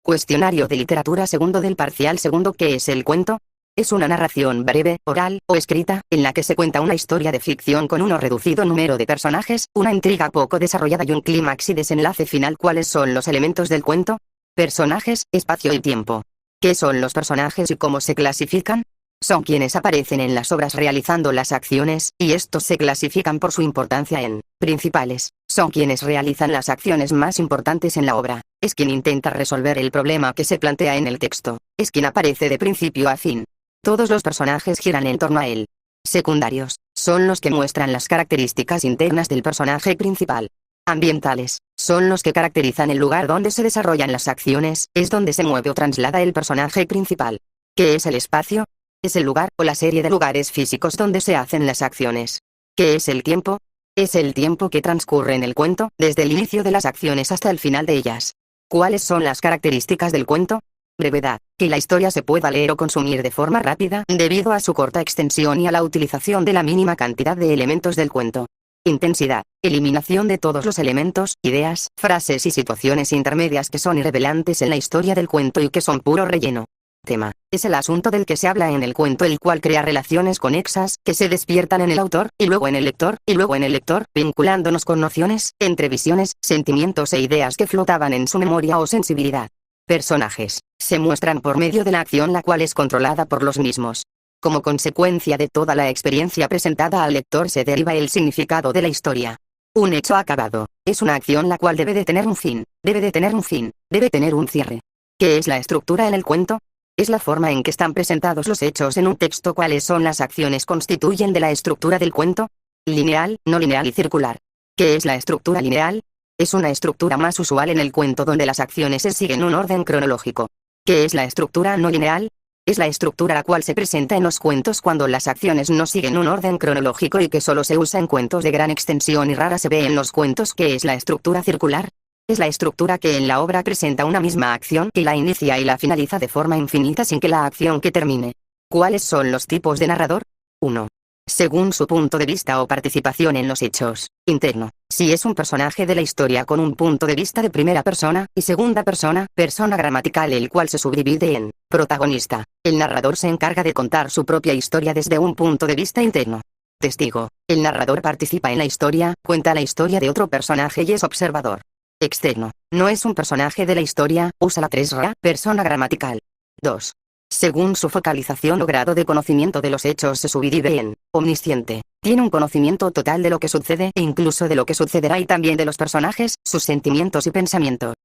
Cuestionario de literatura segundo del parcial segundo. ¿Qué es el cuento? Es una narración breve, oral o escrita, en la que se cuenta una historia de ficción con un reducido número de personajes, una intriga poco desarrollada y un clímax y desenlace final. ¿Cuáles son los elementos del cuento? Personajes, espacio y tiempo. ¿Qué son los personajes y cómo se clasifican? Son quienes aparecen en las obras realizando las acciones, y estos se clasifican por su importancia en principales. Son quienes realizan las acciones más importantes en la obra. Es quien intenta resolver el problema que se plantea en el texto. Es quien aparece de principio a fin. Todos los personajes giran en torno a él. Secundarios. Son los que muestran las características internas del personaje principal. Ambientales. Son los que caracterizan el lugar donde se desarrollan las acciones, es donde se mueve o traslada el personaje principal. ¿Qué es el espacio? Es el lugar, o la serie de lugares físicos donde se hacen las acciones. ¿Qué es el tiempo? Es el tiempo que transcurre en el cuento, desde el inicio de las acciones hasta el final de ellas. ¿Cuáles son las características del cuento? Brevedad, que la historia se pueda leer o consumir de forma rápida, debido a su corta extensión y a la utilización de la mínima cantidad de elementos del cuento. Intensidad, eliminación de todos los elementos, ideas, frases y situaciones intermedias que son irrelevantes en la historia del cuento y que son puro relleno. Tema, es el asunto del que se habla en el cuento, el cual crea relaciones conexas, que se despiertan en el autor, y luego en el lector, y luego en el lector, vinculándonos con nociones, entre visiones, sentimientos e ideas que flotaban en su memoria o sensibilidad. Personajes, se muestran por medio de la acción, la cual es controlada por los mismos. Como consecuencia de toda la experiencia presentada al lector se deriva el significado de la historia. Un hecho acabado, es una acción la cual debe de tener un fin, debe de tener un fin, debe tener un cierre. ¿Qué es la estructura en el cuento? Es la forma en que están presentados los hechos en un texto. ¿Cuáles son las acciones constituyen de la estructura del cuento? Lineal, no lineal y circular. ¿Qué es la estructura lineal? Es una estructura más usual en el cuento donde las acciones se siguen un orden cronológico. ¿Qué es la estructura no lineal? Es la estructura la cual se presenta en los cuentos cuando las acciones no siguen un orden cronológico y que solo se usa en cuentos de gran extensión y rara se ve en los cuentos. ¿Qué es la estructura circular? Es la estructura que en la obra presenta una misma acción que la inicia y la finaliza de forma infinita sin que la acción que termine. ¿Cuáles son los tipos de narrador? 1. Según su punto de vista o participación en los hechos. Interno. Si es un personaje de la historia con un punto de vista de primera persona y segunda persona, persona gramatical, el cual se subdivide en protagonista. El narrador se encarga de contar su propia historia desde un punto de vista interno. Testigo. El narrador participa en la historia, cuenta la historia de otro personaje y es observador. Externo. No es un personaje de la historia, usa la 3 persona gramatical. 2. Según su focalización o grado de conocimiento de los hechos se subdivide en omnisciente. Tiene un conocimiento total de lo que sucede e incluso de lo que sucederá y también de los personajes, sus sentimientos y pensamientos.